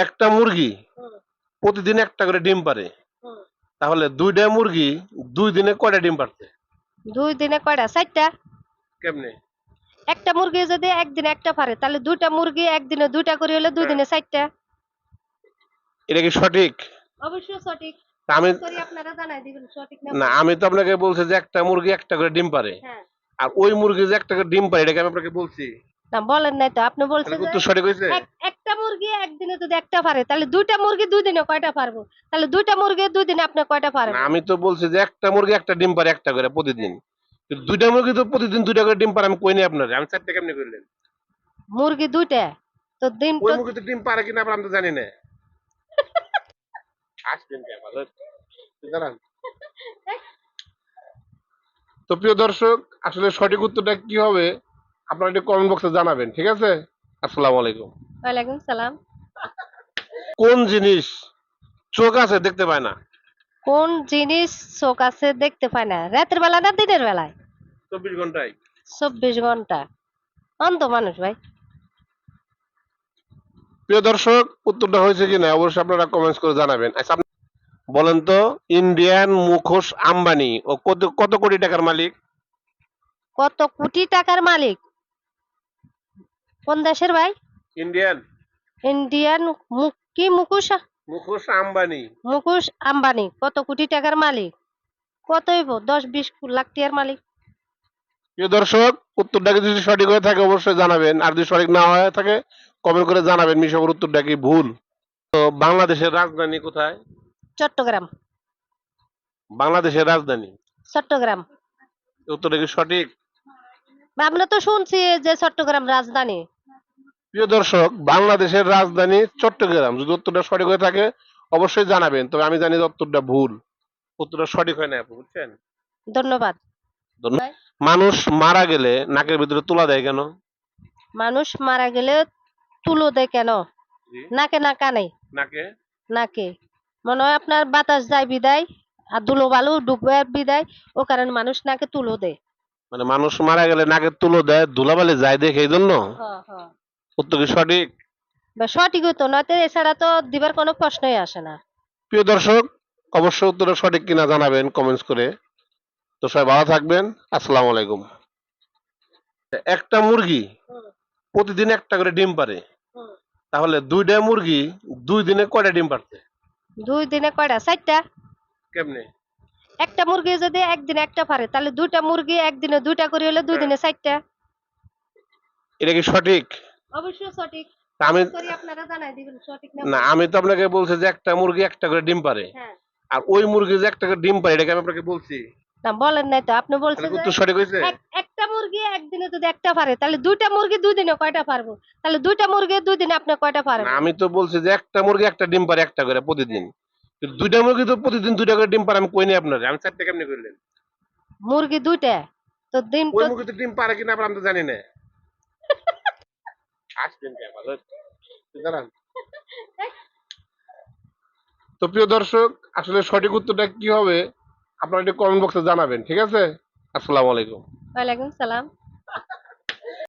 একটা মুরগি হুম, প্রতিদিন একটা করে ডিম পারে, হুম। তাহলে দুইটা মুরগি 2 দিনে কয়টা ডিম পারছে? 2 দিনে কয়টা? 4টা। কেমনে? একটা মুরগি যদি একদিনে একটা পারে তাহলে 2টা মুরগি একদিনে 2টা করে হলে 2 হ্যাঁ, দিনে 4টা। এটা কি সঠিক? অবশ্যই সঠিক। আমি কমেন্ট করে আপনারা জানাই দিবেন সঠিক না না, ভুল। আমি তো আপনাকে বলছি যে একটা মুরগি একটা করে ডিম পারে, হ্যাঁ। আর ওই মুরগি যে একটা করে ডিম পারে এটা কি আমি আপনাকে বলছি? না বলেন নাই তো, আপনি তাহলে বলছেন কি যে উত্তর সঠিক হয়েছে? একটা মুরগি একদিনে যদি একটা পারে তাহলে 2টা মুরগি 2 দিনে কয়টা পারবো? তাহলে 2টা মুরগি 2 দিনে আপনি কয়টা না, পারবেন? আমি তো বলছি যে একটা মুরগি একটা ডিম পারে একটা করে প্রতিদিন, কিন্তু দুইটা মুরগি তো প্রতিদিন দুইটা করে ডিম পারে, আমি কই নি আপনারে, আমি 4টা কেমনে করলেন? মুরগি 2টা, তো দিন ওই তো মুরগি তো ডিম পারে কিনা আবার আমি তো জানি না। আসবেন কে ভালো দাঁড়ান। তো প্রিয় দর্শক, আসলে সঠিক উত্তরটা কি হবে আপনারা একটু কমেন্ট বক্সে জানাবেন, ঠিক আছে? আসসালামু আলাইকুম। ওয়ালাইকুম সালাম। কোন জিনিস চোখ আছে দেখতে পায় না? কোন জিনিস চোখ আছে দেখতে পায় না? রাতের বেলা না দিনের বেলায়? 24 ঘন্টায়। 24 ঘন্টা। অন্ধ মানুষ ভাই। প্রিয় দর্শক, উত্তরটা হয়েছে কিনা অবশ্যই আপনারা কমেন্টস করে জানাবেন। আচ্ছা, আপনি বলেন তো, ইন্ডিয়ান মুখোশ আম্বানি ও কত কত কোটি টাকার মালিক? কত কোটি টাকার মালিক? কোন দেশের ভাই? ইন্ডিয়ান ইন্ডিয়ান কি মুকুশ? মুখোশ আম্বানি। মুকুশ আম্বানি কত কোটি টাকার মালিক? কত হইব? 10-20 লাখ টাকার মালিক। প্রিয় দর্শক, উত্তরটা যদি সঠিক হয়ে থাকে অবশ্যই জানাবেন, আর যদি সঠিক না হয়ে থাকে কমেন্ট করে জানাবেন মিশাবুর উত্তরটা কি ভুল। তো বাংলাদেশের রাজধানী কোথায়? চট্টগ্রাম। বাংলাদেশের রাজধানী চট্টগ্রাম। উত্তরটা কি সঠিক? আমরা তো শুনছি যে চট্টগ্রাম রাজধানী। প্রিয় দর্শক, বাংলাদেশের রাজধানী চট্টগ্রাম। যদি উত্তরটা সঠিক হয়ে থাকে অবশ্যই জানাবেন, তবে আমি জানি যে উত্তরটা ভুল, উত্তরটা সঠিক হয় না আপু, বুঝছেন? ধন্যবাদ ধন্য- ভাই। মানুষ মারা গেলে নাকের ভিতরে তুলা দেয় কেন? মানুষ মারা গেলে তুলো দেয় কেন? জি, নাকে না কানে? নাকে। নাকে। মনে হয় আপনার বাতাস যায় বিদায় আর ধুলো বালু ডুববে বিদায়, ও কারণে মানুষ নাকে তুলো দেয়। মানে মানুষ মারা গেলে নাকের তুলো দেয়, ধুলাবালি যায় দেখে এই জন্য। হ্যাঁ, হ্যাঁ। উত্তর কি সঠিক? বা সঠিক হতো না তো, এছাড়া তো দিবার কোনো প্রশ্নই আসে না। প্রিয় দর্শক, অবশ্যই উত্তরটা সঠিক কিনা জানাবেন কমেন্টস করে। তো সবাই ভালো থাকবেন। আসসালামু আলাইকুম। একটা মুরগি হুম, প্রতিদিন একটা করে ডিম পারে, হুম। তাহলে দুইটা মুরগি 2 দিনে কয়টা ডিম পারছে? 2 দিনে কয়টা? 4টা। কেমনে? একটা মুরগি যদি একদিনে একটা পারে তাহলে 2টা মুরগি একদিনে 2টা করে হলে 2 হ্যাঁ, দিনে 4টা। এটা কি সঠিক? অবশ্যই সঠিক। তা আমি কমেন্ট করে আপনারা জানাই দিবেন সঠিক না না, ভুল। আমি তো আপনাকে বলছি যে একটা মুরগি একটা করে ডিম পারে, হ্যাঁ। আর ওই মুরগি যে একটা করে ডিম পারে এটা কি আমি আপনাকে বলছি? না বলেন নাই তো, আপনি তাহলে বলছেন কি যে উত্তর সঠিক হয়েছে? একটা মুরগি একদিনে যদি একটা পারে তাহলে 2টা মুরগি 2 দিনে কয়টা পারবো? তাহলে 2টা মুরগি 2 দিনে আপনি কয়টা না, পারবেন? আমি তো বলছি যে একটা মুরগি একটা ডিম পারে একটা করে প্রতিদিন, হ্যাঁ। কিন্তু দুইটা মুরগি তো প্রতিদিন দুইটা করে ডিম পারে, আমি কই নি আপনারে, আমি 4টা কেমনে করলেন? মুরগি 2টা, তো দিন ওই তো মুরগি তো ডিম পারে কিনা আবার আমি তো জানি না। আসবেন কে ভালো দাঁড়ান। তো প্রিয় দর্শক, আসলে সঠিক উত্তরটা কি হবে আপনারা একটু কমেন্ট বক্সে জানাবেন, ঠিক আছে? আসসালামু আলাইকুম। ওয়ালাইকুম সালাম।